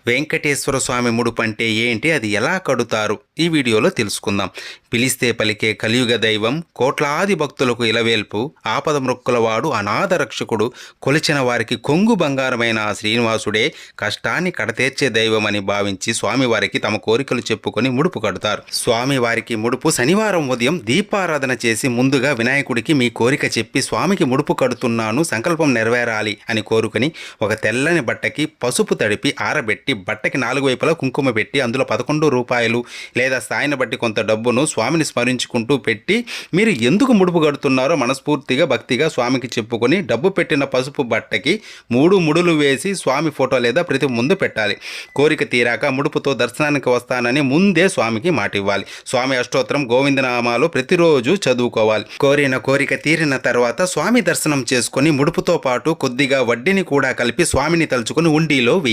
వెంకటేశ్వర స్వామి ముడుపు అంటే ఏంటి, అది ఎలా కడుతారు, ఈ వీడియోలో తెలుసుకుందాం. పిలిస్తే పలికే కలియుగ దైవం, కోట్లాది భక్తులకు ఇలవేల్పు, ఆపద మృక్కులవాడు, అనాథ రక్షకుడు, కొలిచిన వారికి కొంగు బంగారమైన ఆ శ్రీనివాసుడే కష్టాన్ని కడతీర్చే దైవం అని భావించి స్వామివారికి తమ కోరికలు చెప్పుకొని ముడుపు కడతారు. స్వామివారికి ముడుపు శనివారం ఉదయం దీపారాధన చేసి ముందుగా వినాయకుడికి మీ కోరిక చెప్పి స్వామికి ముడుపు కడుతున్నాను, సంకల్పం నెరవేరాలి అని కోరుకుని ఒక తెల్లని బట్టకి పసుపు తడిపి ఆరబెట్టి బట్టకి 4 వైపులా కుంకుమ పెట్టి అందులో 11 రూపాయలు లేదా స్థాయిని బట్టి కొంత డబ్బును స్వామిని స్మరించుకుంటూ పెట్టి మీరు ఎందుకు ముడుపు కడుతున్నారో మనస్ఫూర్తిగా భక్తిగా స్వామికి చెప్పుకొని డబ్బు పెట్టిన పసుపు బట్టకి 3 ముడులు వేసి స్వామి ఫోటో లేదా ప్రతి ముందు పెట్టాలి. కోరిక తీరాక ముడుపుతో దర్శనానికి వస్తానని ముందే స్వామికి మాట ఇవ్వాలి. స్వామి అష్టోత్తరం గోవిందనామాలు ప్రతిరోజు చదువుకోవాలి. కోరిన కోరిక తీరిన తర్వాత స్వామి దర్శనం చేసుకొని ముడుపుతో పాటు కొద్దిగా వడ్డీని కూడా కలిపి స్వామిని తలుచుకొని ఉండిలో వేయాలి.